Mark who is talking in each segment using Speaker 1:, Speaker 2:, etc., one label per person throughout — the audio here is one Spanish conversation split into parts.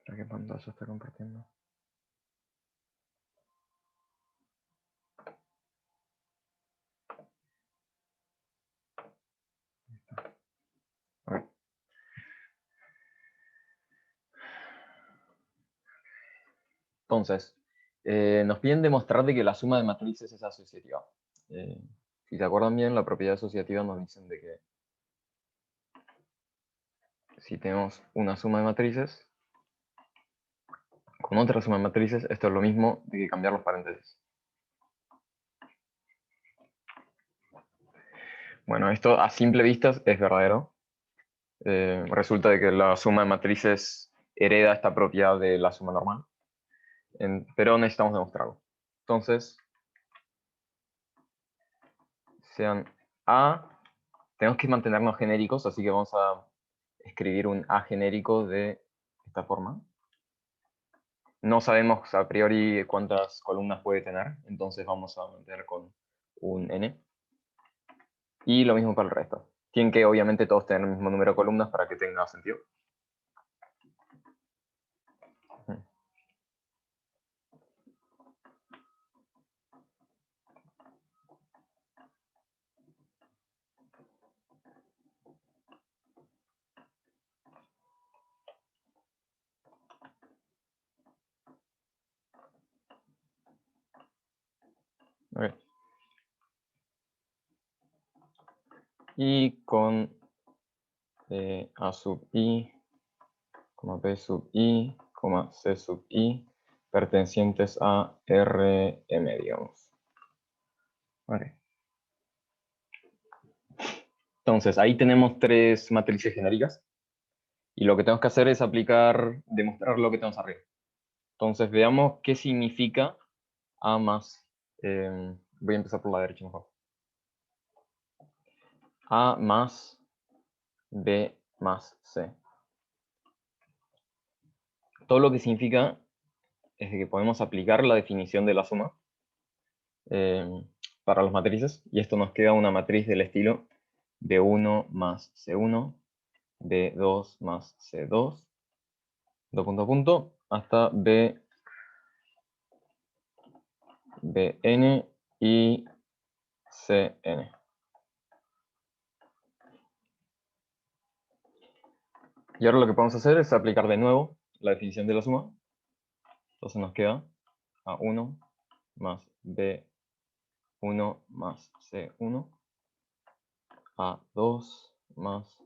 Speaker 1: ¿Para qué pantalla está compartiendo? Okay. Entonces, nos piden demostrar de que la suma de matrices es asociativa. Si se acuerdan bien, la propiedad asociativa nos dicen de que si tenemos una suma de matrices con otra suma de matrices, esto es lo mismo de que cambiar los paréntesis. Bueno, esto a simple vista es verdadero. Resulta de que la suma de matrices hereda esta propiedad de la suma normal, pero necesitamos demostrarlo. Entonces, sean A, tenemos que mantenernos genéricos, así que vamos a escribir un A genérico de esta forma. No sabemos a priori cuántas columnas puede tener, entonces vamos a mantener con un N. Y lo mismo para el resto. Tienen que obviamente todos tener el mismo número de columnas para que tenga sentido. Okay. Y con A sub I, B sub I, C sub I, pertenecientes a Rm, digamos. Okay. Entonces, ahí tenemos tres matrices genéricas. Y lo que tenemos que hacer es demostrar lo que tenemos arriba. Entonces, veamos qué significa A más. Voy a empezar por la derecha mejor. A más B más C. Todo lo que significa es que podemos aplicar la definición de la suma para las matrices, y esto nos queda una matriz del estilo B1 más C1, B2 más C2, hasta Bn y Cn. Y ahora lo que podemos hacer es aplicar de nuevo la definición de la suma. Entonces nos queda A1 más B1 más C1, A2 más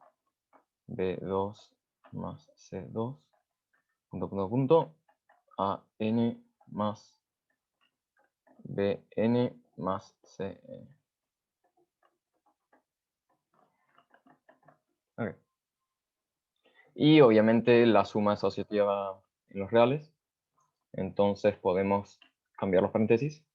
Speaker 1: B2 más C2, AN más Bn más Cn. Okay. Y obviamente la suma es asociativa en los reales, entonces podemos cambiar los paréntesis.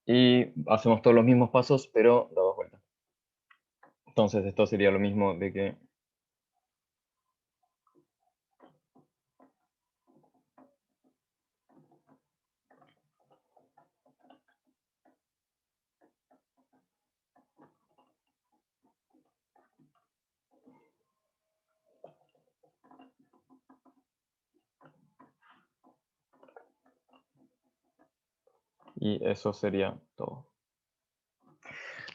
Speaker 1: Y hacemos todos los mismos pasos, pero dados vuelta. Entonces esto sería lo mismo de que y eso sería todo.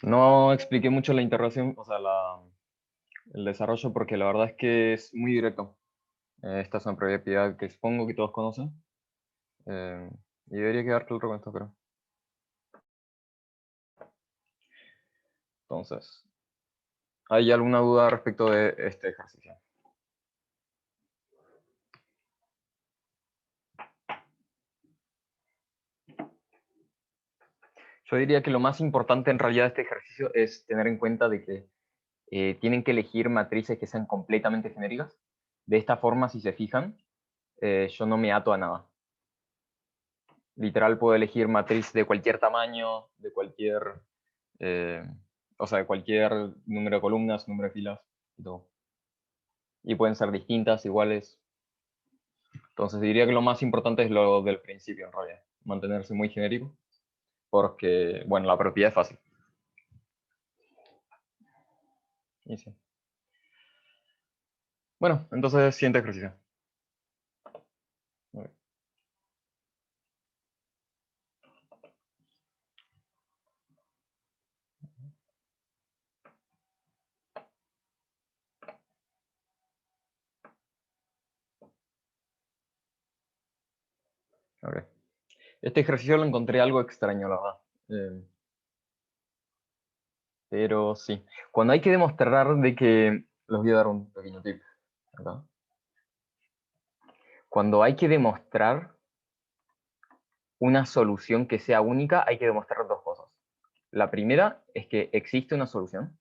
Speaker 1: No expliqué mucho la integración, o sea, el desarrollo, porque la verdad es que es muy directo. Esta es una propiedad que supongo que todos conocen. Y debería quedar claro con esto, creo. Entonces, ¿hay alguna duda respecto de este ejercicio? Yo diría que lo más importante en realidad de este ejercicio es tener en cuenta de que tienen que elegir matrices que sean completamente genéricas. De esta forma, si se fijan, yo no me ato a nada. Literal puedo elegir matriz de cualquier tamaño, de cualquier o sea, de cualquier número de columnas, número de filas y todo. Y pueden ser distintas, iguales. Entonces diría que lo más importante es lo del principio, en realidad. Mantenerse muy genérico, porque, bueno, la propiedad es fácil. Y sí. Bueno, entonces, siguiente ejercicio. A ver. Ok. Este ejercicio lo encontré algo extraño, la verdad. Pero sí. Cuando hay que demostrar de que... Les voy a dar un pequeño tip acá. Cuando hay que demostrar una solución que sea única, hay que demostrar dos cosas. La primera es que existe una solución.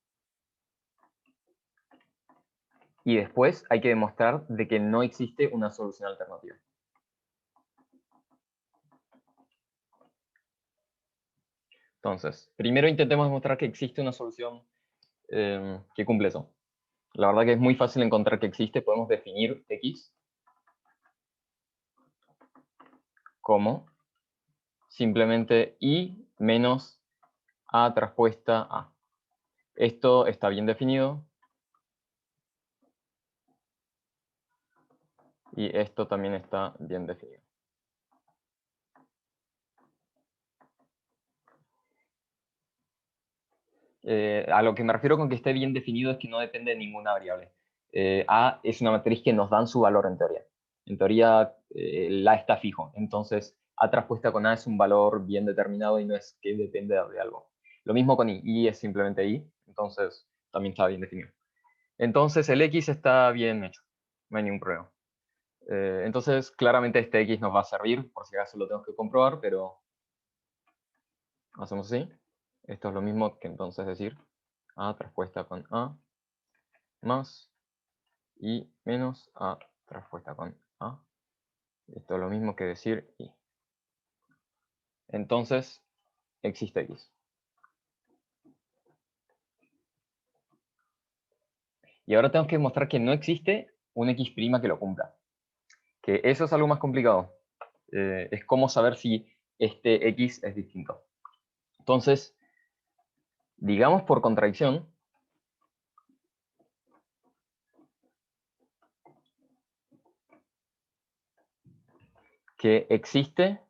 Speaker 1: Y después hay que demostrar de que no existe una solución alternativa. Entonces, primero intentemos demostrar que existe una solución que cumple eso. La verdad que es muy fácil encontrar que existe. Podemos definir X como simplemente Y menos A traspuesta A. Esto está bien definido. Y esto también está bien definido. A lo que me refiero con que esté bien definido es que no depende de ninguna variable. A es una matriz que nos dan su valor en teoría. En teoría, la está fijo. Entonces, A traspuesta con A es un valor bien determinado y no es que depende de algo. Lo mismo con I. I es simplemente I. Entonces, también está bien definido. Entonces, el X está bien hecho. No hay ningún problema. Entonces, claramente este X nos va a servir. Por si acaso lo tenemos que comprobar, pero hacemos así. Esto es lo mismo que entonces decir A traspuesta con A más Y menos A traspuesta con A. Esto es lo mismo que decir Y. Entonces, existe X. Y ahora tenemos que demostrar que no existe un X' que lo cumpla. Que eso es algo más complicado. Es cómo saber si este X es distinto. Entonces, digamos por contradicción que existe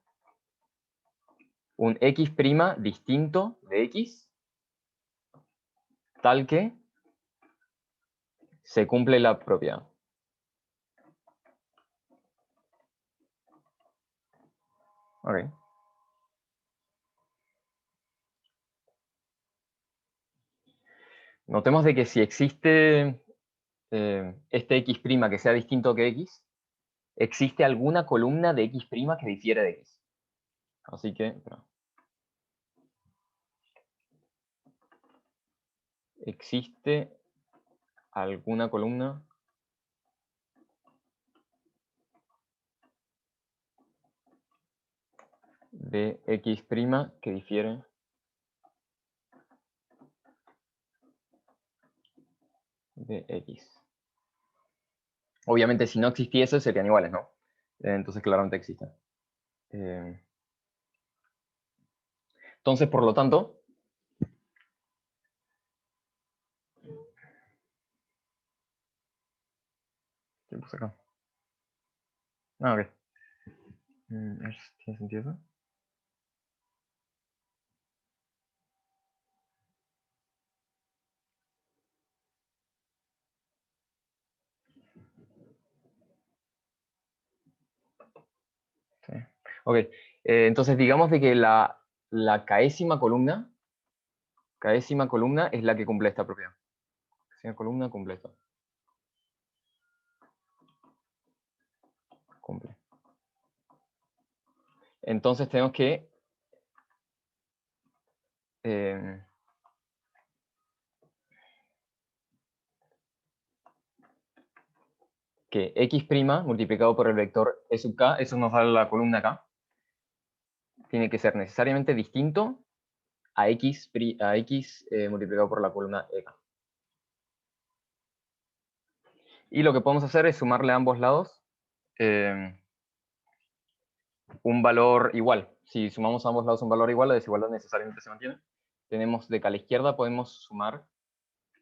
Speaker 1: un X' distinto de X, tal que se cumple la propiedad. Ok. Notemos de que si existe este X' que sea distinto que X, existe alguna columna de X' que difiere de X. Así que, existe alguna columna de X' que difiere de X. Obviamente, si no existiese, serían iguales, ¿no? Entonces, claramente existen. Entonces, por lo tanto, ¿qué puse acá? Ah, ok. ¿Tiene sentido eso? Sí. Ok. Entonces, digamos de que la késima columna es la que cumple esta propiedad. Késima columna cumple esto. Cumple. Entonces tenemos que X' multiplicado por el vector E sub k, eso nos da la columna K, tiene que ser necesariamente distinto a x, multiplicado por la columna EK. Y lo que podemos hacer es sumarle a ambos lados un valor igual. Si sumamos a ambos lados un valor igual, la desigualdad necesariamente se mantiene. Tenemos de que a la izquierda podemos sumar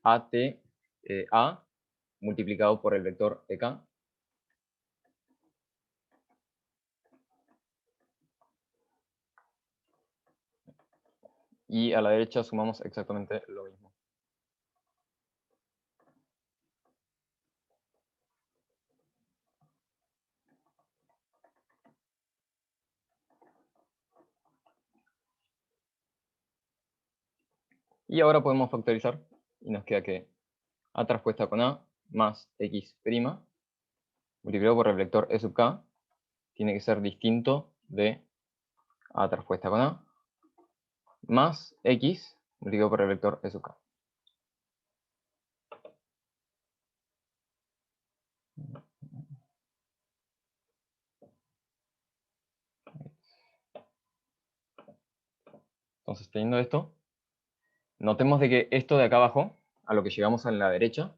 Speaker 1: AT A multiplicado por el vector EK. Y a la derecha sumamos exactamente lo mismo. Y ahora podemos factorizar y nos queda que A traspuesta con A más X' multiplicado por el vector E sub K tiene que ser distinto de A traspuesta con A más X multiplicado por el vector E sub K. Entonces, teniendo esto, notemos de que esto de acá abajo, a lo que llegamos en la derecha,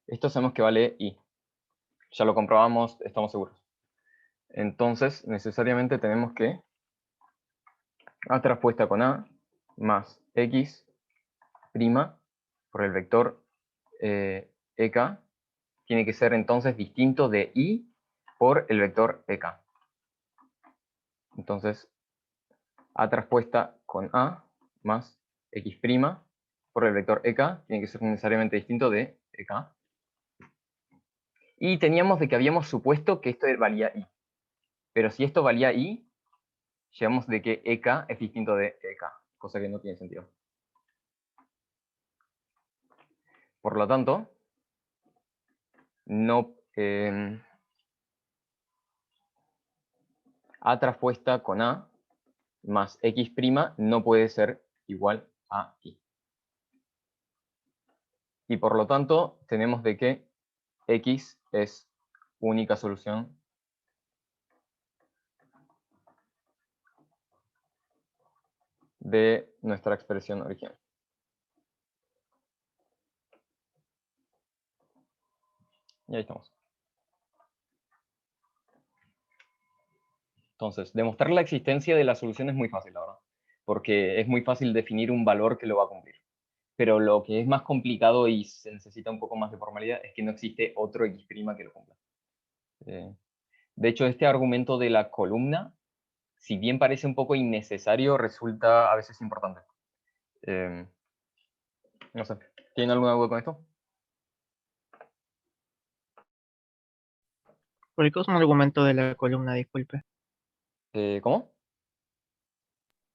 Speaker 1: esto sabemos que vale I. Ya lo comprobamos, estamos seguros. Entonces, necesariamente tenemos que A traspuesta con A más X' por el vector EK tiene que ser entonces distinto de I por el vector EK. Entonces, A traspuesta con A más X' por el vector EK tiene que ser necesariamente distinto de EK. Y teníamos de que habíamos supuesto que esto valía I. Pero si esto valía I, llegamos de que EK es distinto de EK, cosa que no tiene sentido. Por lo tanto, no, A traspuesta con A más X' no puede ser igual a I. Y por lo tanto, tenemos de que X es única solución de nuestra expresión original. Y ahí estamos. Entonces, demostrar la existencia de la solución es muy fácil, la verdad. Porque es muy fácil definir un valor que lo va a cumplir. Pero lo que es más complicado y se necesita un poco más de formalidad es que no existe otro X' que lo cumpla. De hecho, este argumento de la columna, si bien parece un poco innecesario, resulta a veces importante. No sé, ¿tienen alguna duda con esto?
Speaker 2: ¿Por qué usa un argumento de la columna? Disculpe.
Speaker 1: ¿Cómo?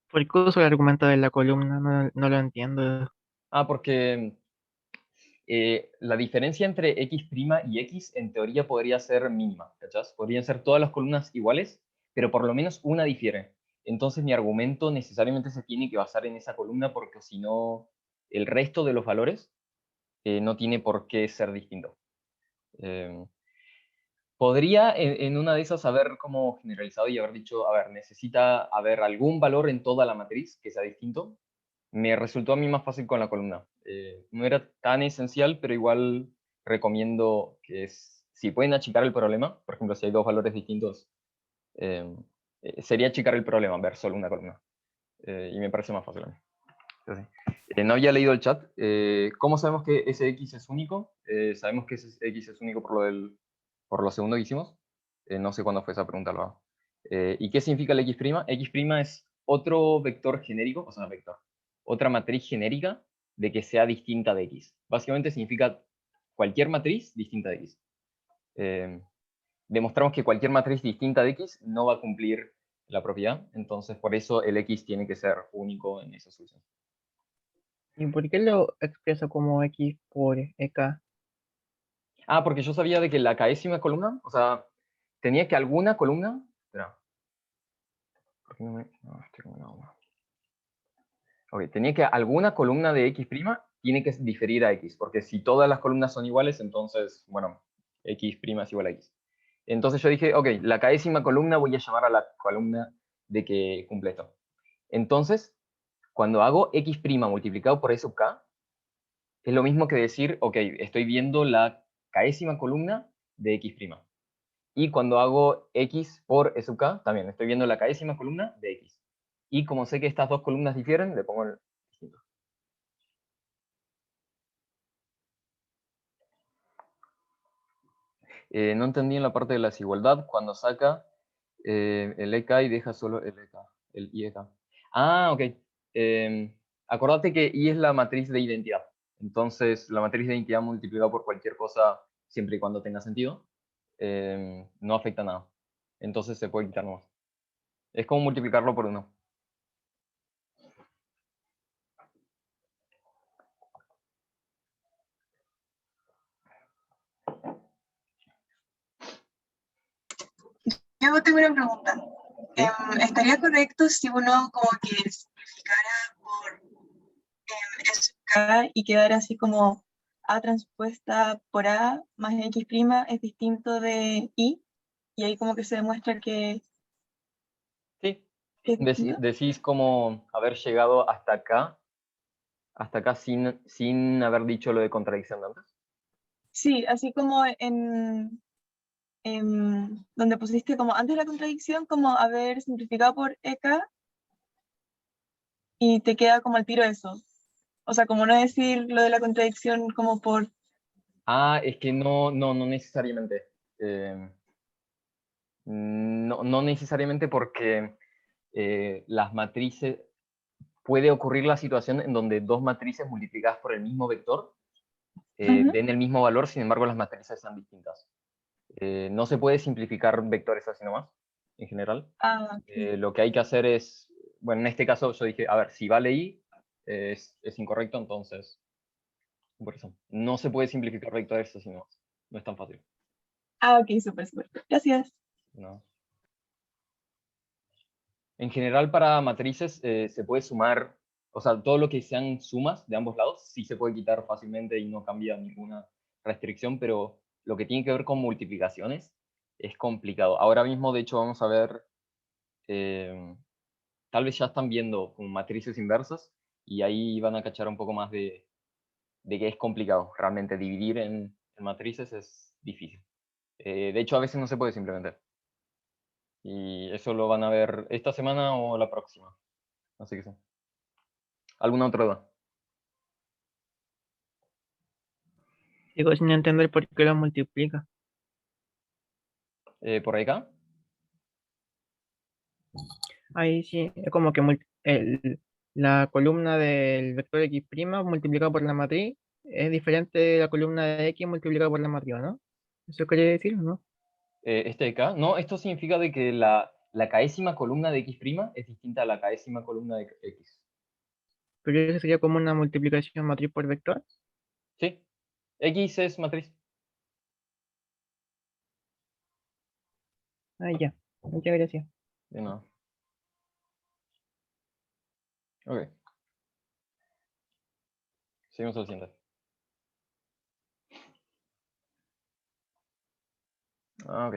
Speaker 2: ¿Por qué usa el argumento de la columna? No lo entiendo.
Speaker 1: Porque la diferencia entre X' y X en teoría podría ser mínima, ¿cachás? Podrían ser todas las columnas iguales, pero por lo menos una difiere. Entonces mi argumento necesariamente se tiene que basar en esa columna porque si no, el resto de los valores no tiene por qué ser distinto. Podría en una de esas haber como generalizado y haber dicho, a ver, necesita haber algún valor en toda la matriz que sea distinto. Me resultó a mí más fácil con la columna. No era tan esencial, pero igual recomiendo que si pueden achicar el problema, por ejemplo, si hay dos valores distintos, sería achicar el problema, ver solo una columna. Y me parece más fácil a mí. Entonces, no había leído el chat. ¿Cómo sabemos que ese X es único? Sabemos que ese X es único por lo segundo que hicimos. No sé cuándo fue esa pregunta, lo hago. ¿Y qué significa el X'? X' es otro vector genérico, o sea, vector, otra matriz genérica de que sea distinta de X. Básicamente significa cualquier matriz distinta de X. Demostramos que cualquier matriz distinta de X no va a cumplir la propiedad, entonces por eso el X tiene que ser único en esa solución.
Speaker 2: ¿Y por qué lo expreso como X por EK?
Speaker 1: Ah, porque yo sabía de que la késima columna, o sea, tenía que alguna columna. Espera. ¿Por qué no me.? No, estoy con una goma. Ok, tenía que alguna columna de X' tiene que diferir a X, porque si todas las columnas son iguales, entonces, bueno, X' es igual a X. Entonces yo dije, ok, la késima columna voy a llamar a la columna de que cumple esto. Entonces, Cuando hago x' multiplicado por e sub k, es lo mismo que decir, ok, estoy viendo la késima columna de x'. Y cuando hago x por e sub k, también estoy viendo la késima columna de x. Y como sé que estas dos columnas difieren, le pongo el distinto. No entendí en la parte de la desigualdad, cuando saca el EK y deja solo el EK, el IEK. Ah, ok. Acordate que I es la matriz de identidad. Entonces, la matriz de identidad multiplicada por cualquier cosa, siempre y cuando tenga sentido, no afecta nada. Entonces se puede quitar nomás. Es como multiplicarlo por 1.
Speaker 3: Yo tengo una pregunta.
Speaker 1: ¿Sí?
Speaker 3: ¿Estaría correcto si uno como que simplificara por S y quedara así como A transpuesta por A más X' es distinto de I? Y ahí como que se demuestra que
Speaker 1: Sí.
Speaker 3: es distinto.
Speaker 1: Decís como haber llegado hasta acá sin haber dicho lo de contradicción de antes.
Speaker 3: Sí, así como en donde pusiste como antes la contradicción, como haber simplificado por EK y te queda como al tiro eso. O sea, como no decir lo de la contradicción como por...
Speaker 1: Ah, es que no necesariamente. No necesariamente porque las matrices, puede ocurrir la situación en donde dos matrices multiplicadas por el mismo vector
Speaker 3: Ujú.
Speaker 1: den el mismo valor, sin embargo las matrices sean distintas. No se puede simplificar vectores así nomás, en general.
Speaker 3: Ah, ok.
Speaker 1: Lo que hay que hacer es, bueno, en este caso yo dije, a ver, si vale i, es incorrecto, entonces, por eso. No se puede simplificar vectores así nomás. No es tan fácil.
Speaker 3: Ah, ok, súper, súper. Gracias.
Speaker 1: No. En general, para matrices se puede sumar, o sea, todo lo que sean sumas de ambos lados, sí se puede quitar fácilmente y no cambia ninguna restricción, pero lo que tiene que ver con multiplicaciones es complicado. Ahora mismo, de hecho, vamos a ver, tal vez ya están viendo como matrices inversas y ahí van a cachar un poco más de que es complicado. Realmente dividir en matrices es difícil. De hecho, a veces no se puede simplemente. Y eso lo van a ver esta semana o la próxima. Así que sí. ¿Alguna otra duda?
Speaker 2: Sigo sin entender por qué lo multiplica.
Speaker 1: ¿Por ahí acá?
Speaker 2: Ahí sí, es como que la columna del vector X' multiplicado por la matriz es diferente de la columna de X multiplicada por la matriz, ¿no? ¿Eso quiere decir, no?
Speaker 1: Este de acá. No, esto significa de que la késima columna de x' es distinta a la késima columna de x.
Speaker 2: Pero eso sería como una multiplicación matriz por vector.
Speaker 1: ¿Sí? X es matriz.
Speaker 2: Ah, ya. Muchas gracias.
Speaker 1: De nada. Ok. Seguimos al siguiente. Ah, ok.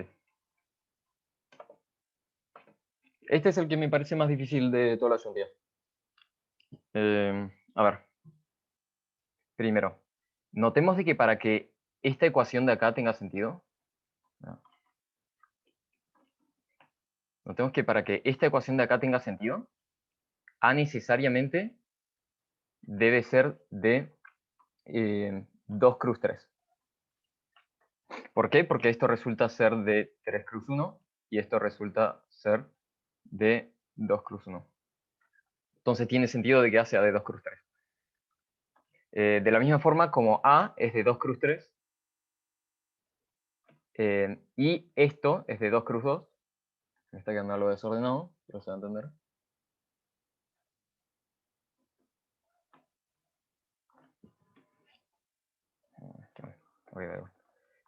Speaker 1: Este es el que me parece más difícil de toda la asunción. A ver. Primero, notemos de que para que esta ecuación de acá tenga sentido, ¿no? Notemos que para que esta ecuación de acá tenga sentido, A necesariamente debe ser de 2 cruz 3. ¿Por qué? Porque esto resulta ser de 3 cruz 1 y esto resulta ser de 2 cruz 1. Entonces tiene sentido de que A sea de 2 cruz 3. De la misma forma como A es de 2 cruz 3 y esto es de 2 cruz 2, me está quedando algo desordenado, pero se va a entender.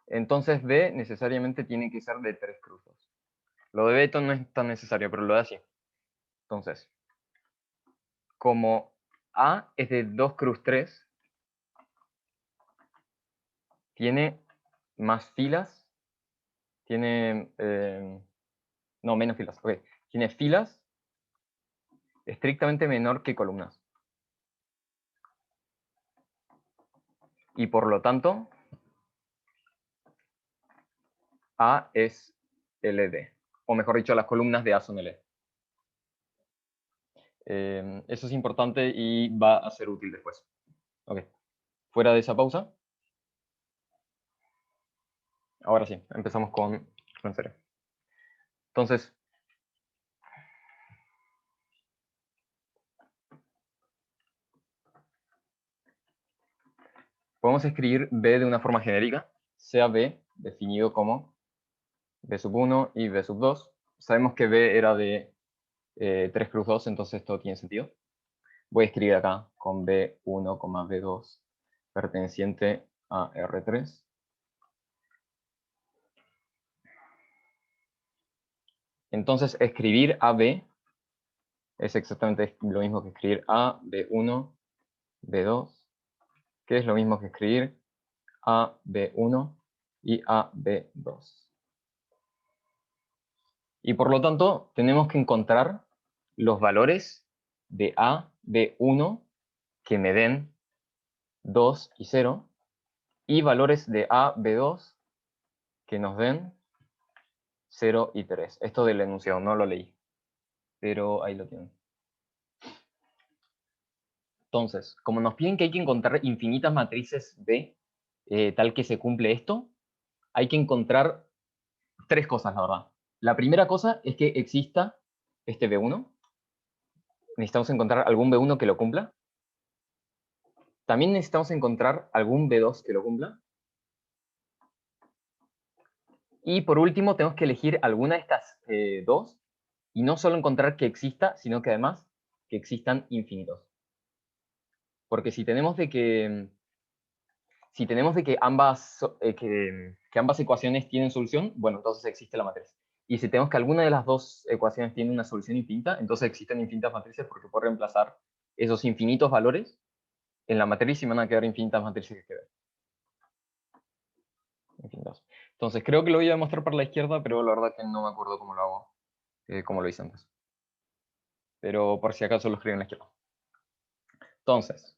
Speaker 1: Entonces B necesariamente tiene que ser de 3 cruz 2. Lo de Beto no es tan necesario, pero lo de así. Entonces, como A es de 2 cruz 3, tiene más filas, tiene, no, menos filas, ok. Tiene filas estrictamente menor que columnas. Y por lo tanto, A es LD. O mejor dicho, las columnas de A son LD. Eso es importante y va a ser útil después. Ok. Fuera de esa pausa. Ahora sí, empezamos con en serio. Entonces, podemos escribir B de una forma genérica, sea B definido como B sub 1 y B sub 2. Sabemos que B era de 3 cruz 2, entonces esto tiene sentido. Voy a escribir acá con B1, B2 perteneciente a R3. Entonces, escribir AB es exactamente lo mismo que escribir A, B1, B2, que es lo mismo que escribir A, B1 y A, B2. Y por lo tanto, tenemos que encontrar los valores de A, B1 que me den 2 y 0, y valores de A, B2 que nos den 0 y 3. Esto del enunciado no lo leí, pero ahí lo tienen. Entonces, como nos piden que hay que encontrar infinitas matrices B, tal que se cumple esto, hay que encontrar tres cosas, la verdad. La primera cosa es que exista este B1. Necesitamos encontrar algún B1 que lo cumpla. También necesitamos encontrar algún B2 que lo cumpla. Y por último, tenemos que elegir alguna de estas dos, y no solo encontrar que exista, sino que además que existan infinitos. Porque si tenemos de que ambas, que ambas ecuaciones tienen solución, bueno, entonces existe la matriz. Y si tenemos que alguna de las dos ecuaciones tiene una solución infinita, entonces existen infinitas matrices porque puedo reemplazar esos infinitos valores en la matriz y me van a quedar infinitas matrices que ver. Infinitas. Entonces creo que lo voy a demostrar para la izquierda, pero la verdad que no me acuerdo cómo lo hago, como lo hice antes. Pero por si acaso lo escribo en la izquierda. Entonces,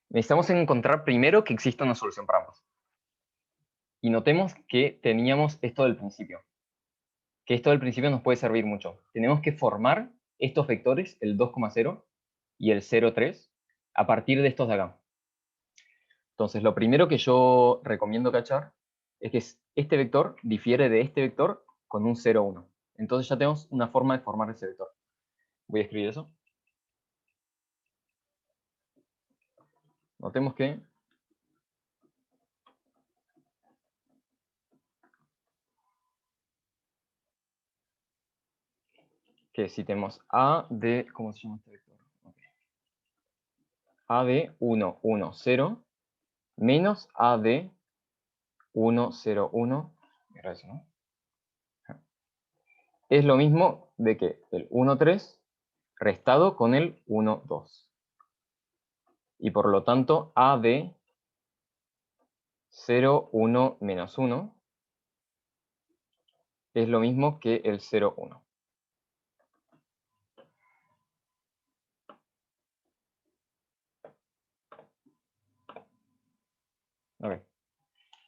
Speaker 1: necesitamos encontrar primero que exista una solución para ambos. Y notemos que teníamos esto del principio. Que esto del principio nos puede servir mucho. Tenemos que formar estos vectores, el 2,0 y el 0,3, a partir de estos de acá. Entonces, lo primero que yo recomiendo cachar es que este vector difiere de este vector con un 0,1. Entonces ya tenemos una forma de formar ese vector. Voy a escribir eso. Notemos que si tenemos A de, ¿cómo se llama este vector? Okay. A de 1, 1, 0, menos A de 1, 0, 1, era eso, ¿no? Es lo mismo de que el 1, 3 restado con el 1, 2. Y por lo tanto, A de 0, 1, menos 1 es lo mismo que el 0, 1. Okay.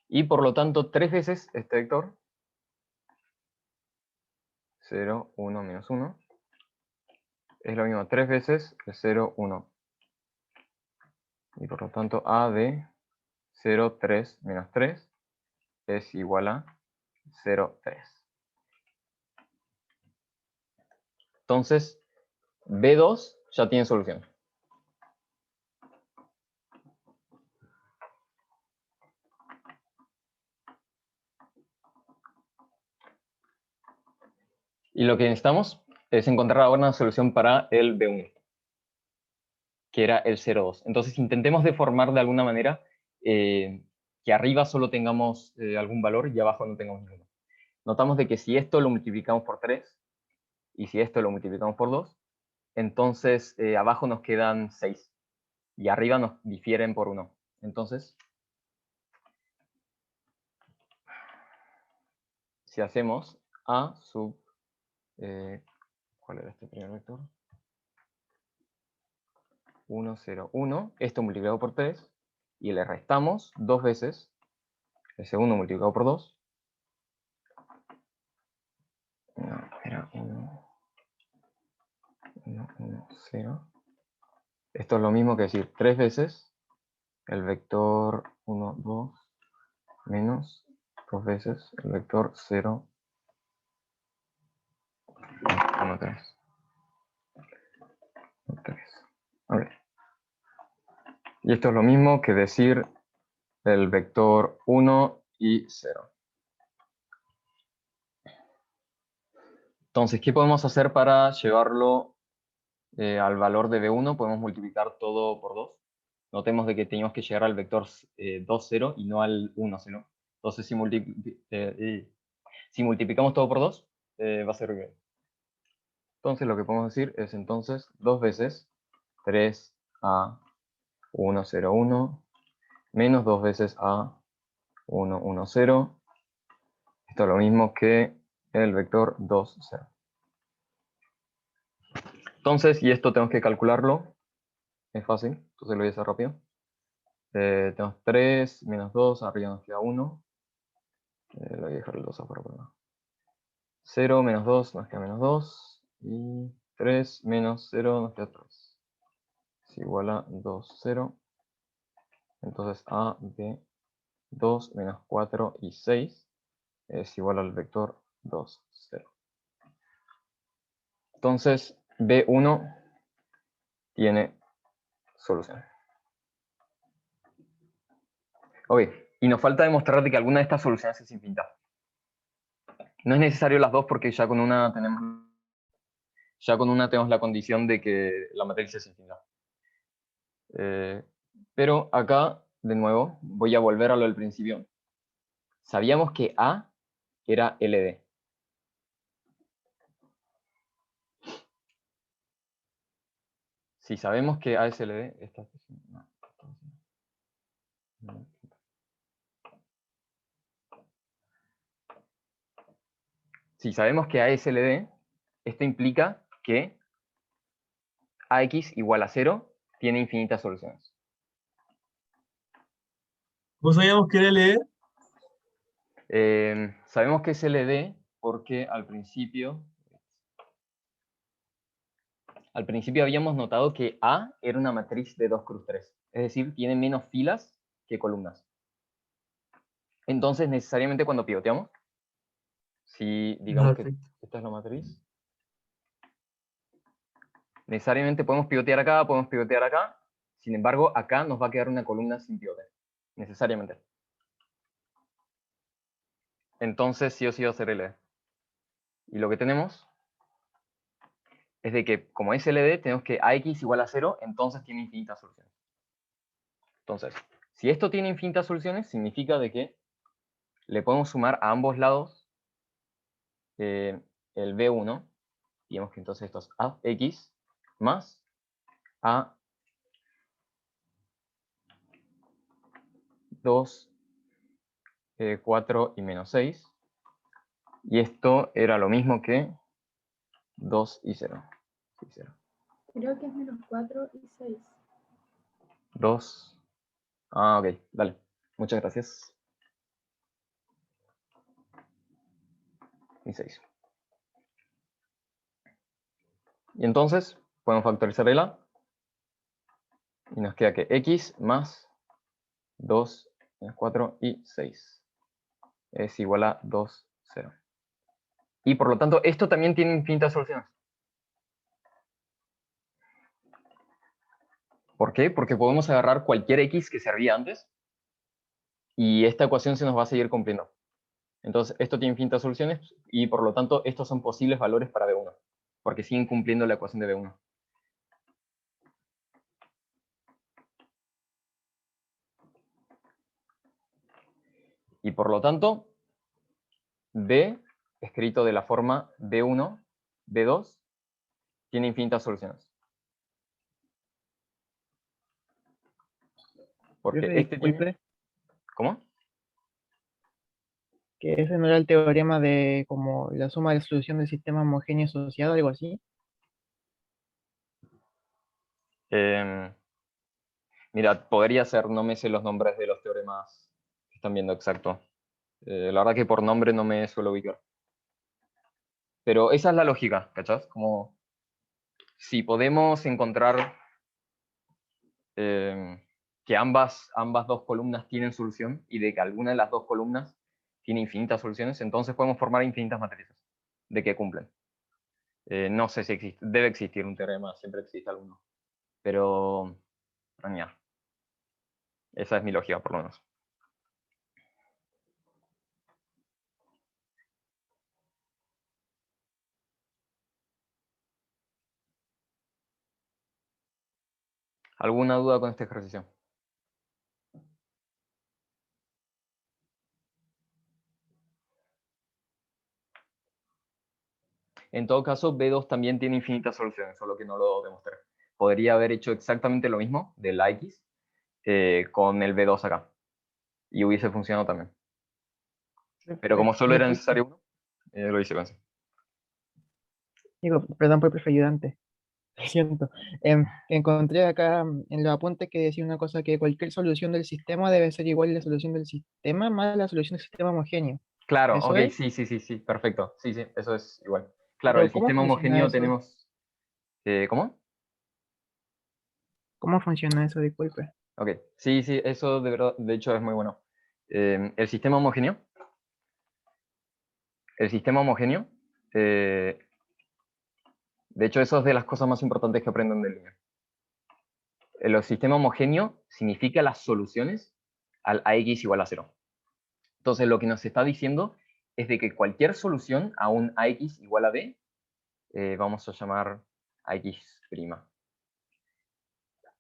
Speaker 1: Y por lo tanto, 3 veces este vector, 0, 1, menos 1, es lo mismo 3 veces el 0, 1. Y por lo tanto, A de 0, 3, menos 3 es igual a 0, 3. Entonces, B2 ya tiene solución. Y lo que necesitamos es encontrar ahora una solución para el B1, que era el 0,2. Entonces intentemos deformar de alguna manera que arriba solo tengamos algún valor y abajo no tengamos ninguno. Notamos de que si esto lo multiplicamos por 3 y si esto lo multiplicamos por 2, entonces abajo nos quedan 6 y arriba nos difieren por 1. Entonces, si hacemos A sub... ¿cuál era este primer vector? 1, 0, 1. Esto multiplicado por 3 y le restamos 2 veces el segundo multiplicado por 2. No, era 1, 1, 1, 0. Esto es lo mismo que decir 3 veces el vector 1, 2, menos 2 veces el vector 0, 1, 3. 3. Okay. Y esto es lo mismo que decir el vector 1 y 0. Entonces, ¿qué podemos hacer para llevarlo al valor de B1? Podemos multiplicar todo por 2. Notemos de que tenemos que llegar al vector 2, 0 y no al 1, 0. Entonces, si multiplicamos todo por 2, va a ser bien. Entonces, lo que podemos decir es entonces 2 veces 3A 1, 0, 1, menos 2 veces A 1, 1, 0. Esto es lo mismo que el vector 2, 0. Entonces, y esto tenemos que calcularlo. Es fácil, entonces lo voy a hacer rápido. Tenemos 3 menos 2, arriba nos queda 1. Le voy a dejar el 2 afuera por acá. 0 menos 2 nos queda menos 2. Y 3 menos 0 nos queda 3. Es igual a 2, 0. Entonces A de 2 menos 4 y 6 es igual al vector 2, 0. Entonces B1 tiene solución. Ok, y nos falta demostrar de que alguna de estas soluciones es infinita. No es necesario las dos porque ya con una tenemos la condición de que la matriz es infinita. Pero acá, de nuevo, voy a volver a lo del principio. Sabíamos que A era LD. Si sabemos que A es LD, si sabemos que A es LD, esto implica que AX igual a 0 tiene infinitas soluciones.
Speaker 4: ¿Vos sabíamos que era leer?
Speaker 1: Sabemos que es LD porque al principio habíamos notado que A era una matriz de 2 cruz 3. Es decir, tiene menos filas que columnas. Entonces, necesariamente cuando pivoteamos, si digamos que
Speaker 4: Perfecto.
Speaker 1: esta es la matriz, necesariamente podemos pivotear acá, sin embargo, acá nos va a quedar una columna sin pivote, necesariamente. Entonces, sí o sí va a ser LD. Y lo que tenemos es de que, como es LD, tenemos que AX igual a 0, entonces tiene infinitas soluciones. Entonces, si esto tiene infinitas soluciones, significa de que le podemos sumar a ambos lados el B1, digamos que entonces esto es AX más A 2, 4 y menos 6. Y esto era lo mismo que 2 y 0. Sí, 0.
Speaker 5: Creo que es menos 4 y 6.
Speaker 1: 2. Ah, ok, dale. Muchas gracias. Y 6. Y entonces podemos factorizar el A. Y nos queda que X más 2, 4 y 6 es igual a 2, 0. Y por lo tanto, esto también tiene infinitas soluciones. ¿Por qué? Porque podemos agarrar cualquier X que servía antes y esta ecuación se nos va a seguir cumpliendo. Entonces, esto tiene infinitas soluciones y por lo tanto, estos son posibles valores para B1, porque siguen cumpliendo la ecuación de B1. Y por lo tanto, B, escrito de la forma B1, B2, tiene infinitas soluciones. Porque este tiene...
Speaker 2: Disculpe,
Speaker 1: ¿Cómo?
Speaker 2: que ese no era el teorema de como la suma de la solución del sistema homogéneo asociado, algo así.
Speaker 1: Mira, podría ser, no me sé los nombres de los teoremas que están viendo exacto. La verdad que por nombre no me suelo ubicar. Pero esa es la lógica, ¿cachás? Como si podemos encontrar que ambas dos columnas tienen solución y de que alguna de las dos columnas tiene infinitas soluciones, entonces podemos formar infinitas matrices de que cumplen. No sé si existe, debe existir un teorema, siempre existe alguno. Pero, ya. Esa es mi lógica, por lo menos. ¿Alguna duda con este ejercicio? En todo caso, B2 también tiene infinitas soluciones, solo que no lo demostré. Podría haber hecho exactamente lo mismo de la X con el B2 acá. Y hubiese funcionado también. Pero como solo era necesario uno, lo hice con eso.
Speaker 2: Digo, perdón por profe ayudante. Lo siento. Encontré acá en los apuntes que decía una cosa que cualquier solución del sistema debe ser igual a la solución del sistema más la solución del sistema homogéneo.
Speaker 1: Claro,
Speaker 2: ¿Eso
Speaker 1: ok,
Speaker 2: es?
Speaker 1: sí, perfecto. Sí, eso es igual. Claro, el
Speaker 2: Pero ¿cómo
Speaker 1: sistema
Speaker 2: funciona
Speaker 1: homogéneo
Speaker 2: eso?
Speaker 1: tenemos... ¿Cómo?
Speaker 2: ¿Cómo funciona eso? Disculpe.
Speaker 1: Ok, sí, eso de verdad, de hecho es muy bueno. El sistema homogéneo, eh, de hecho eso es de las cosas más importantes que aprenden de línea. El sistema homogéneo significa las soluciones al AX igual a 0. Entonces lo que nos está diciendo es de que cualquier solución a un AX igual a B, vamos a llamar AX'.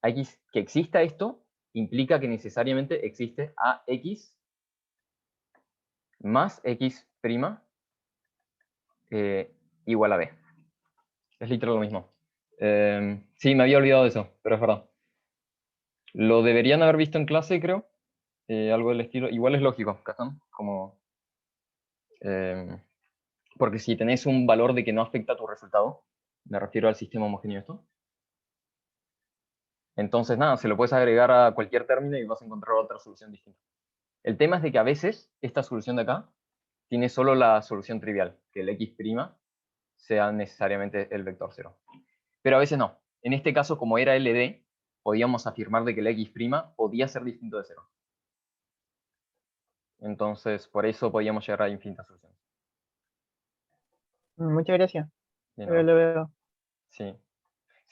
Speaker 1: AX, que exista esto implica que necesariamente existe AX más X' igual a B. Es literal lo mismo. Sí, me había olvidado de eso, pero es verdad. Lo deberían haber visto en clase, creo. Algo del estilo. Igual es lógico, ¿cachán? Como, porque si tenés un valor de que no afecta a tu resultado, me refiero al sistema homogéneo esto, entonces nada, se lo puedes agregar a cualquier término y vas a encontrar otra solución distinta. El tema es de que a veces esta solución de acá tiene solo la solución trivial, que el X' sea necesariamente el vector 0. Pero a veces no. En este caso, como era LD, podíamos afirmar de que el X' podía ser distinto de 0. Entonces, por eso podíamos llegar a infinitas soluciones.
Speaker 2: Muchas gracias.
Speaker 1: Y
Speaker 2: Ahora
Speaker 1: no,
Speaker 2: lo veo.
Speaker 1: sí.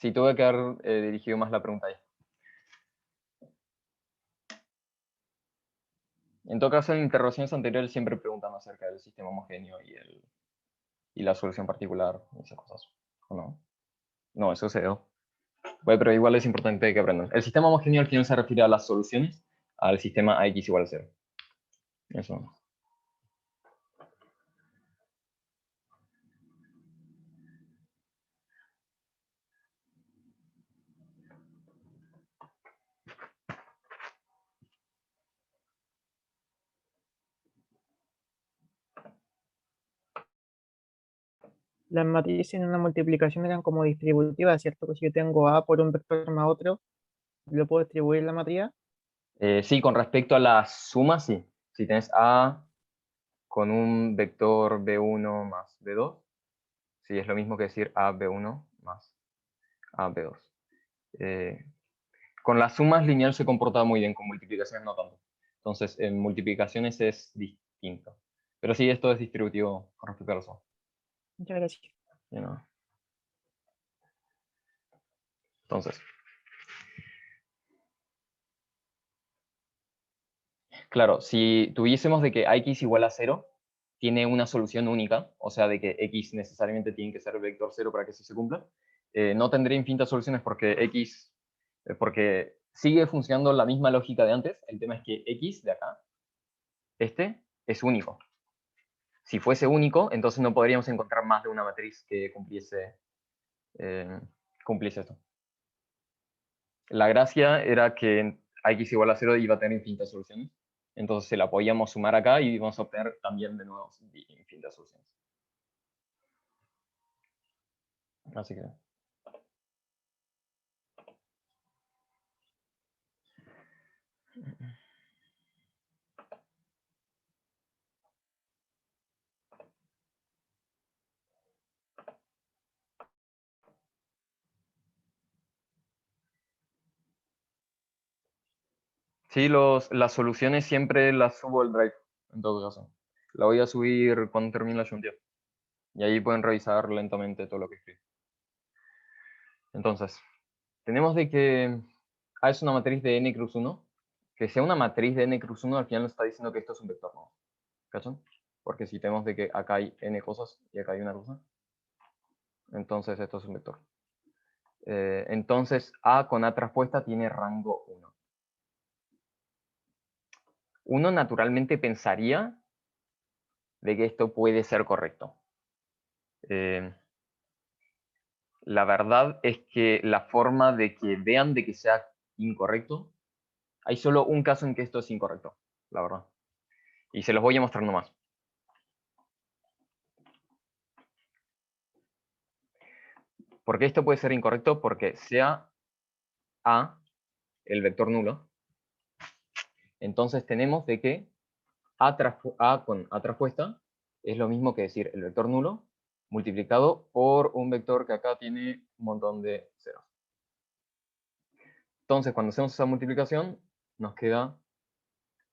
Speaker 1: Sí, tuve que haber dirigido más la pregunta ahí. En todo caso, en interrogaciones anteriores siempre preguntan acerca del sistema homogéneo y la solución particular y esas cosas. ¿O no? No, eso se dio. Bueno, pero igual es importante que aprendan. El sistema homogéneo al final se refiere a las soluciones al sistema AX igual a 0. Eso.
Speaker 2: Las matrices en una multiplicación eran como distributivas, ¿cierto? Pues si yo tengo A por un vector más otro, lo puedo distribuir en la matriz.
Speaker 1: Sí, con respecto a la suma, sí. Si tenés A con un vector B1 más B2, sí, es lo mismo que decir A B1 más A B2. Con las sumas lineal se comporta muy bien, con multiplicaciones no tanto. Entonces, en multiplicaciones es distinto. Pero sí, esto es distributivo con respecto a la suma.
Speaker 2: Muchas gracias.
Speaker 1: You know. Entonces, claro, si tuviésemos de que X igual a 0, tiene una solución única, o sea, de que X necesariamente tiene que ser vector 0 para que eso se cumpla, no tendría infinitas soluciones porque sigue funcionando la misma lógica de antes. El tema es que X de acá, este, es único. Si fuese único, entonces no podríamos encontrar más de una matriz que eh, cumpliese esto. La gracia era que X igual a 0 iba a tener infinitas soluciones. Entonces se la podíamos sumar acá y vamos a obtener también de nuevo infinitas soluciones. Así que... Sí, las soluciones siempre las subo al Drive, en todo caso. La voy a subir cuando termine la Juntia. Y ahí pueden revisar lentamente todo lo que escribo. Entonces, tenemos de que A es una matriz de n cruz 1. Que sea una matriz de n cruz 1 al final nos está diciendo que esto es un vector, ¿no? ¿Cachan? Porque si tenemos de que acá hay n cosas y acá hay una cosa, entonces esto es un vector. Entonces A con A traspuesta tiene rango 1. Uno naturalmente pensaría de que esto puede ser correcto. La verdad es que la forma de que vean de que sea incorrecto, hay solo un caso en que esto es incorrecto, la verdad. Y se los voy a mostrar nomás. ¿Por qué esto puede ser incorrecto? Porque sea A el vector nulo, entonces tenemos de que A con A traspuesta es lo mismo que decir el vector nulo multiplicado por un vector que acá tiene un montón de ceros. Entonces, cuando hacemos esa multiplicación, nos queda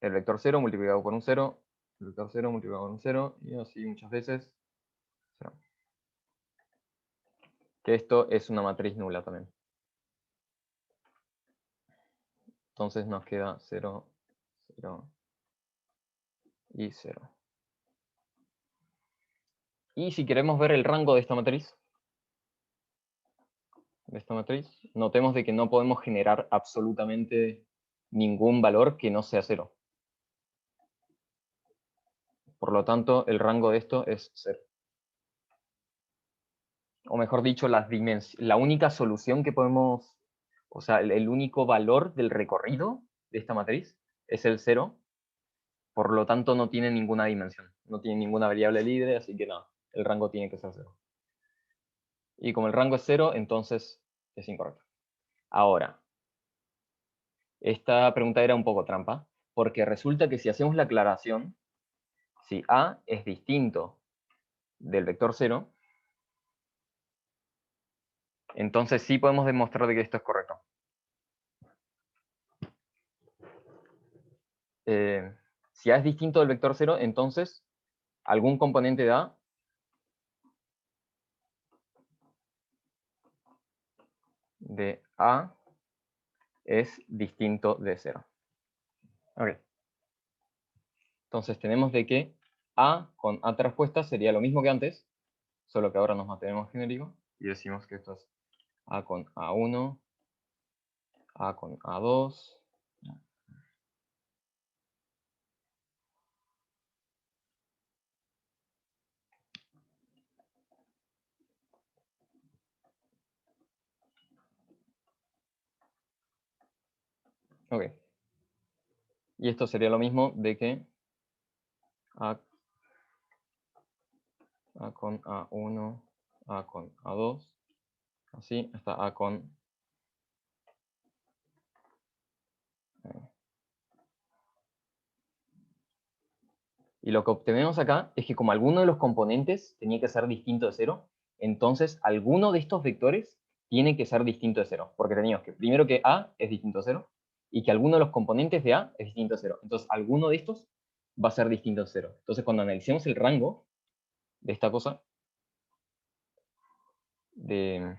Speaker 1: el vector 0 multiplicado por un 0, el vector 0 multiplicado por un 0, y así muchas veces 0. Que esto es una matriz nula también. Entonces nos queda 0, 0 y 0. Y si queremos ver el rango de esta matriz, notemos de que no podemos generar absolutamente ningún valor que no sea 0. Por lo tanto, el rango de esto es 0. O mejor dicho, la única solución que podemos, o sea, el único valor del recorrido de esta matriz es el 0. Por lo tanto, no tiene ninguna dimensión. No tiene ninguna variable libre, así que nada, el rango tiene que ser 0. Y como el rango es 0, entonces es incorrecto. Ahora, esta pregunta era un poco trampa, porque resulta que si hacemos la aclaración, si A es distinto del vector 0, entonces sí podemos demostrar de que esto es correcto. Si A es distinto del vector 0, entonces algún componente de A es distinto de 0. Ok. Entonces tenemos de que A con A traspuesta sería lo mismo que antes, solo que ahora nos mantenemos genérico y decimos que esto es A con A1, A con A2. Ok. Y esto sería lo mismo de que A con A1, A con A2, así, hasta A con... Y lo que obtenemos acá es que como alguno de los componentes tenía que ser distinto de 0, entonces alguno de estos vectores tiene que ser distinto de 0, porque teníamos que primero que A es distinto de 0 y que alguno de los componentes de A es distinto de 0. Entonces alguno de estos va a ser distinto de 0. Entonces cuando analicemos el rango de esta cosa, de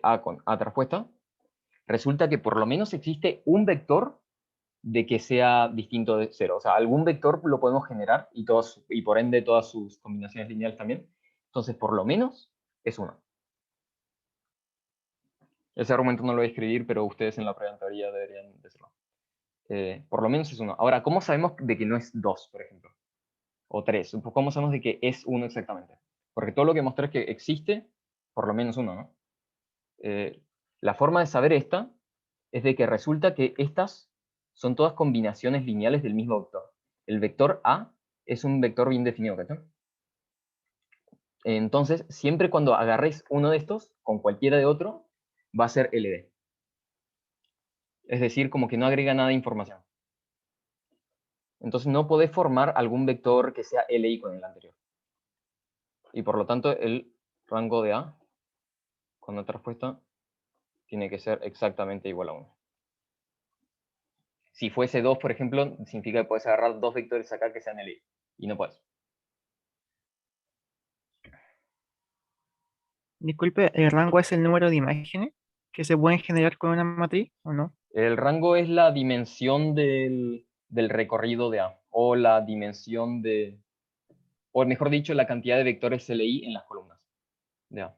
Speaker 1: A con A traspuesta, resulta que por lo menos existe un vector de que sea distinto de 0. O sea, algún vector lo podemos generar y por ende todas sus combinaciones lineales también. Entonces, por lo menos es 1. Ese argumento no lo voy a escribir, pero ustedes en la prueba en teoría deberían decirlo. Por lo menos es 1. Ahora, ¿cómo sabemos de que no es 2, por ejemplo? O 3. ¿Cómo sabemos de que es 1 exactamente? Porque todo lo que mostré es que existe por lo menos 1, ¿no? La forma de saber esta es de que resulta que estas son todas combinaciones lineales del mismo vector. El vector A es un vector bien definido, ¿cachai? Entonces, siempre cuando agarréis uno de estos, con cualquiera de otro, va a ser LD. Es decir, como que no agrega nada de información. Entonces no podés formar algún vector que sea LI con el anterior. Y por lo tanto, el rango de A con otra respuesta tiene que ser exactamente igual a 1. Si fuese 2, por ejemplo, significa que puedes agarrar dos vectores acá que sean LI. Y no puedes.
Speaker 2: Disculpe, ¿el rango es el número de imágenes que se pueden generar con una matriz o no?
Speaker 1: El rango es la dimensión del recorrido de A. O la dimensión de... O mejor dicho, la cantidad de vectores LI en las columnas de A.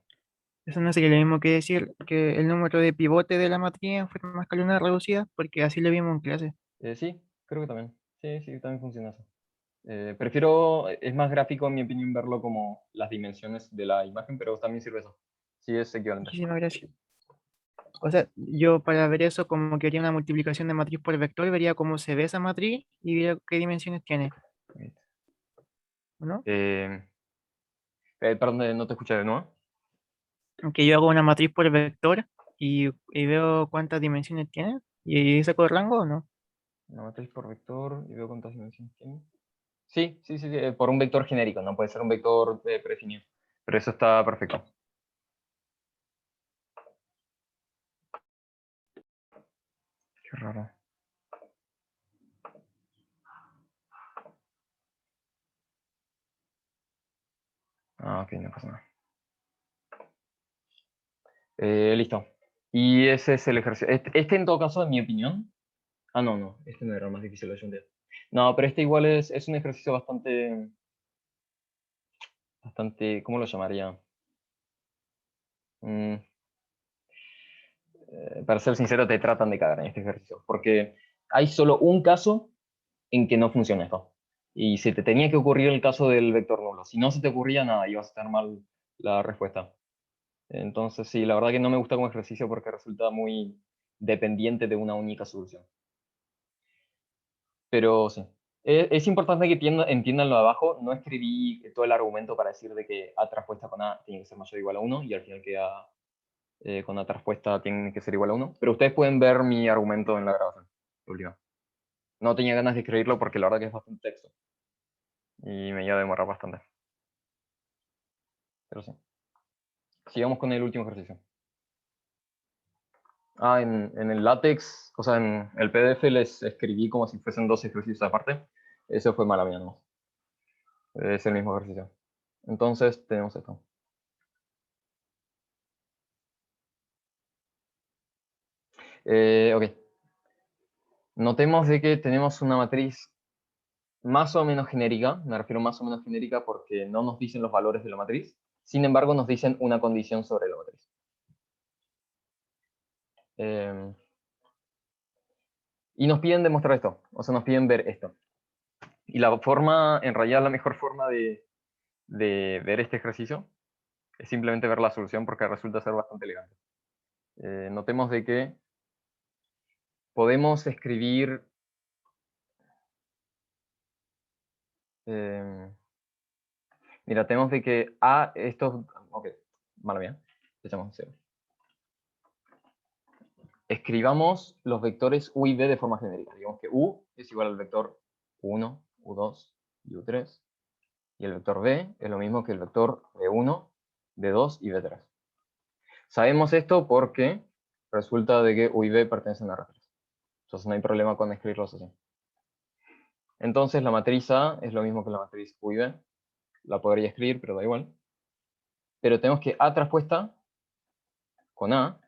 Speaker 2: Eso no sería lo mismo que decir que el número de pivote de la matriz en forma escalonada reducida, porque así lo vimos en clase.
Speaker 1: Sí, creo que también. Sí, sí, también funciona así. Prefiero, es más gráfico en mi opinión verlo como las dimensiones de la imagen, pero también sirve eso. Sí, es equivalente.
Speaker 2: Muchísimas gracias. O sea, yo para ver eso como que haría una multiplicación de matriz por vector, vería cómo se ve esa matriz y vería qué dimensiones tiene, ¿no?
Speaker 1: Perdón, no te escuché de nuevo.
Speaker 2: Que yo hago una matriz por vector y veo cuántas dimensiones tiene y saco el rango o no.
Speaker 1: Una matriz por vector y veo cuántas dimensiones tiene. Sí, sí, sí, sí, por un vector genérico, no puede ser un vector predefinido. Pero eso está perfecto. Qué raro. Ah, ok, no pasa nada. Listo. Y ese es el ejercicio. Este en todo caso, en mi opinión. Ah, no, este no era más difícil de entender. No, pero este igual es un ejercicio bastante, ¿cómo lo llamaría? Mm, para ser sincero, te tratan de cagar en este ejercicio, porque hay solo un caso en que no funciona esto. Y se te tenía que ocurrir el caso del vector nulo. Si no se te ocurría nada, ibas a estar mal la respuesta. Entonces, sí, la verdad que no me gusta como ejercicio porque resulta muy dependiente de una única solución. Pero sí. Es importante que entiendan lo de abajo. No escribí todo el argumento para decir de que A traspuesta con A tiene que ser mayor o igual a 1 y al final que A con A traspuesta tiene que ser igual a 1. Pero ustedes pueden ver mi argumento en la grabación. Última. No tenía ganas de escribirlo porque la verdad que es bastante texto. Y me iba a demorar bastante. Pero sí. Sigamos con el último ejercicio. Ah, en el látex, o sea, en el PDF les escribí como si fuesen dos ejercicios aparte. Eso fue mala mía, ¿no? Es el mismo ejercicio. Entonces tenemos esto. Ok. Notemos de que tenemos una matriz más o menos genérica. Me refiero más o menos genérica porque no nos dicen los valores de la matriz. Sin embargo, nos dicen una condición sobre la matriz. Y nos piden demostrar esto. O sea, nos piden ver esto. Y la forma, en realidad la mejor forma de ver este ejercicio es simplemente ver la solución porque resulta ser bastante elegante. Notemos de que podemos escribir mira, tenemos de que A, estos, ok, mala mía, echamos 0. Escribamos los vectores U y V de forma genérica. Digamos que U es igual al vector U1, U2 y U3. Y el vector V es lo mismo que el vector V1, V2 y V3. Sabemos esto porque resulta de que U y V pertenecen a R3. Entonces no hay problema con escribirlos así. Entonces la matriz A es lo mismo que la matriz U y V. La podría escribir, pero da igual. Pero tenemos que A traspuesta con A,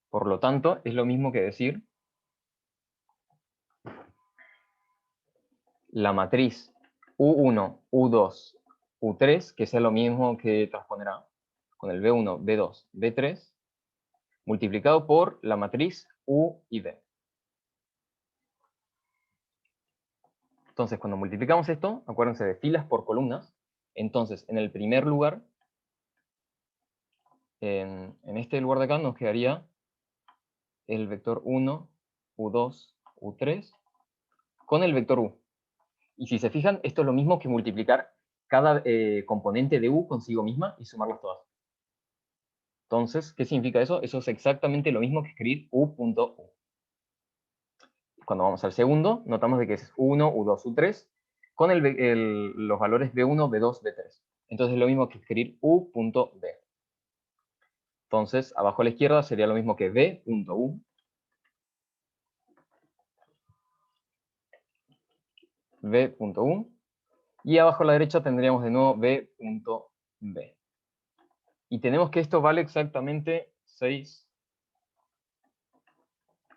Speaker 1: por lo tanto, es lo mismo que decir la matriz U1, U2, U3, que sea lo mismo que transponer A, con el B1, B2, B3, multiplicado por la matriz U y V. Entonces, cuando multiplicamos esto, acuérdense de filas por columnas. Entonces, en el primer lugar, en este lugar de acá, nos quedaría el vector 1, U2, U3, con el vector U. Y si se fijan, esto es lo mismo que multiplicar cada componente de U consigo misma y sumarlas todas. Entonces, ¿qué significa eso? Eso es exactamente lo mismo que escribir U.U. cuando vamos al segundo, notamos de que es U1, U2, U3, con los valores B1, B2, B3. Entonces es lo mismo que escribir U.B. Entonces, abajo a la izquierda sería lo mismo que B.U, B.U, y abajo a la derecha tendríamos de nuevo B.B. Y tenemos que esto vale exactamente 6,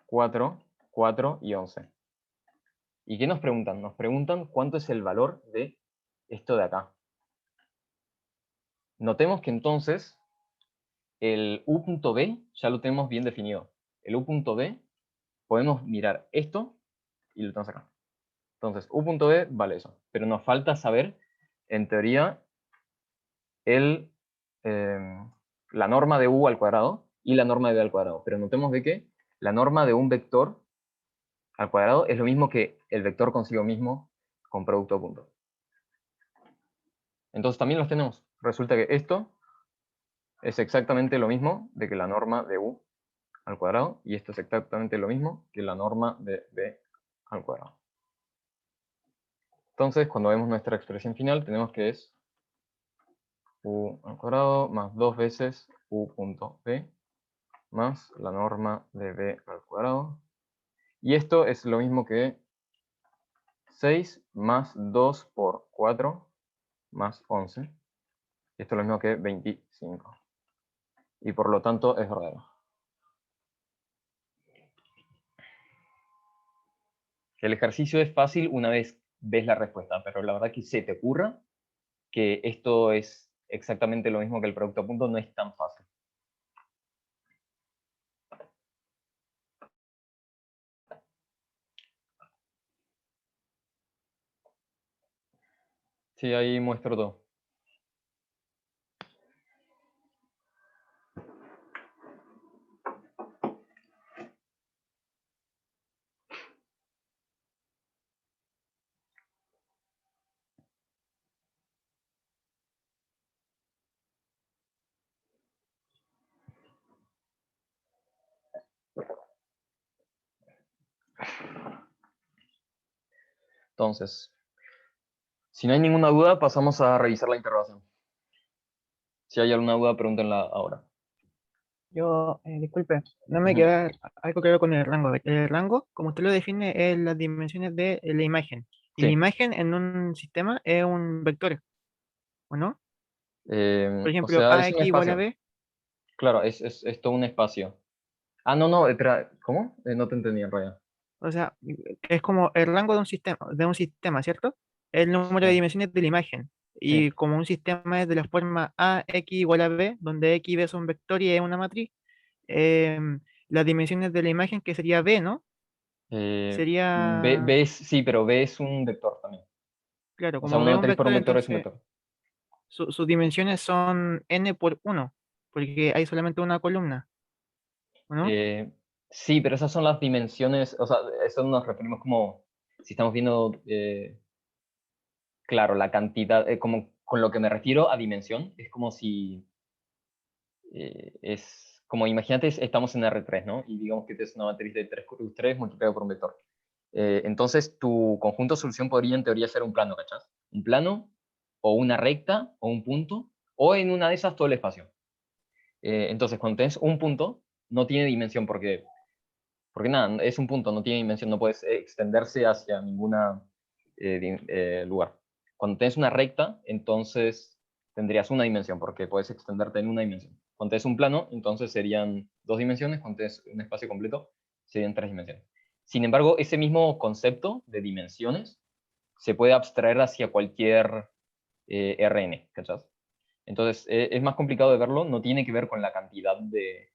Speaker 1: 4, 4 y 11. ¿Y qué nos preguntan? Nos preguntan cuánto es el valor de esto de acá. Notemos que entonces el U.B ya lo tenemos bien definido. El U.B, podemos mirar esto y lo tenemos acá. Entonces, U.B vale eso. Pero nos falta saber, en teoría, la norma de U al cuadrado y la norma de B al cuadrado. Pero notemos de que la norma de un vector al cuadrado es lo mismo que el vector consigo mismo con producto de puntos. Entonces también los tenemos. Resulta que esto es exactamente lo mismo de que la norma de U al cuadrado, y esto es exactamente lo mismo que la norma de B al cuadrado. Entonces, cuando vemos nuestra expresión final, tenemos que es U al cuadrado más 2 veces U.B más la norma de B al cuadrado. Y esto es lo mismo que 6 más 2 por 4 más 11. Esto es lo mismo que 25. Y por lo tanto es verdadero. El ejercicio es fácil una vez ves la respuesta, pero la verdad que se te ocurra que esto es exactamente lo mismo que el producto a punto no es tan fácil. Sí, ahí muestro todo. Entonces, si no hay ninguna duda, pasamos a revisar la interrogación. Si hay alguna duda, pregúntenla ahora.
Speaker 2: Yo, disculpe, no me queda algo claro con el rango. El rango, como usted lo define, es las dimensiones de la imagen. Y la
Speaker 1: Sí.
Speaker 2: imagen en un sistema es un vector, ¿o no? Por
Speaker 1: O
Speaker 2: ejemplo,
Speaker 1: sea, es un
Speaker 2: AX igual a
Speaker 1: espacio.
Speaker 2: B,
Speaker 1: Claro, es todo un espacio. Ah, no, espera, ¿cómo? No te entendí en realidad.
Speaker 2: o sea, es como el rango de un sistema, ¿cierto? El número de
Speaker 1: Sí,
Speaker 2: dimensiones de la imagen.
Speaker 1: sí.
Speaker 2: Y como un sistema es de la forma AX igual a B, donde X y B son vectores y es una matriz, las dimensiones de la imagen, que sería B, ¿no? Sería,
Speaker 1: Sí, pero B es un vector también.
Speaker 2: claro,
Speaker 1: O sea,
Speaker 2: como
Speaker 1: una
Speaker 2: B es un
Speaker 1: matriz por
Speaker 2: vector,
Speaker 1: un vector es un
Speaker 2: entonces
Speaker 1: vector.
Speaker 2: sus dimensiones son n por 1, porque hay solamente una columna, ¿no?
Speaker 1: Eh, sí, pero esas son las dimensiones, o sea, eso nos referimos como, si estamos viendo, claro, la cantidad, como con lo que me refiero a dimensión, es como si, es como, imagínate, estamos en R3, ¿no? Y digamos que es una matriz de 3 x 3 multiplicado por un vector. Entonces, tu conjunto de solución podría en teoría ser un plano, ¿cachás? Un plano, o una recta, o un punto, o en una de esas todo el espacio. Entonces, cuando tienes un punto, no tiene dimensión porque nada, es un punto, no tiene dimensión, no puedes extenderse hacia ninguna lugar. Cuando tienes una recta, entonces tendrías una dimensión, porque puedes extenderte en una dimensión. Cuando tienes un plano, entonces serían 2 dimensiones, cuando tienes un espacio completo, serían 3 dimensiones. Sin embargo, ese mismo concepto de dimensiones se puede abstraer hacia cualquier Rn, ¿cachás? Entonces, es más complicado de verlo, no tiene que ver con la cantidad de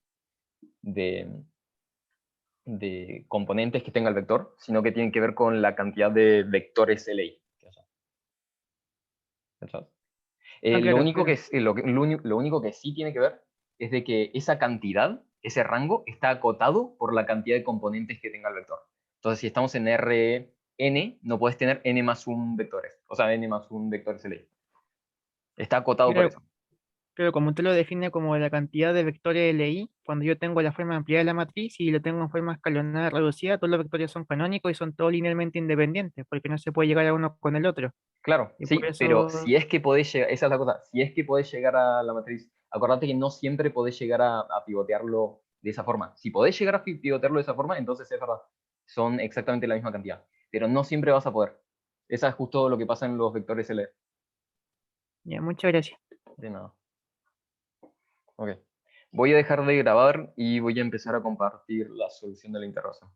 Speaker 1: componentes que tenga el vector, sino que tiene que ver con la cantidad de vectores LI. ¿Cachás?
Speaker 2: Ah,
Speaker 1: Lo
Speaker 2: claro,
Speaker 1: único que
Speaker 2: claro.
Speaker 1: es, lo único que sí tiene que ver es de que esa cantidad, ese rango, está acotado por la cantidad de componentes que tenga el vector. Entonces, si estamos en Rn, no puedes tener n más un vectores, o sea, n más un vector LI. Está acotado por
Speaker 2: Claro,
Speaker 1: eso.
Speaker 2: Pero como usted lo define como la cantidad de vectores LI, cuando yo tengo la forma ampliada de la matriz y lo tengo en forma escalonada reducida, todos los vectores son canónicos y son todos linealmente independientes, porque no se puede llegar a uno con el otro.
Speaker 1: Claro,
Speaker 2: Y por
Speaker 1: sí, pero
Speaker 2: eso,
Speaker 1: si es que podés llegar, esa es la cosa, si es que podés llegar a la matriz, acordate que no siempre podés llegar a pivotearlo de esa forma. Si podés llegar a pivotearlo de esa forma, entonces es verdad, son exactamente la misma cantidad, pero no siempre vas a poder. Esa es justo lo que pasa en los vectores L.
Speaker 2: ya, muchas gracias.
Speaker 1: De nada. Ok. Voy a dejar de grabar y voy a empezar a compartir la solución de la interrogación.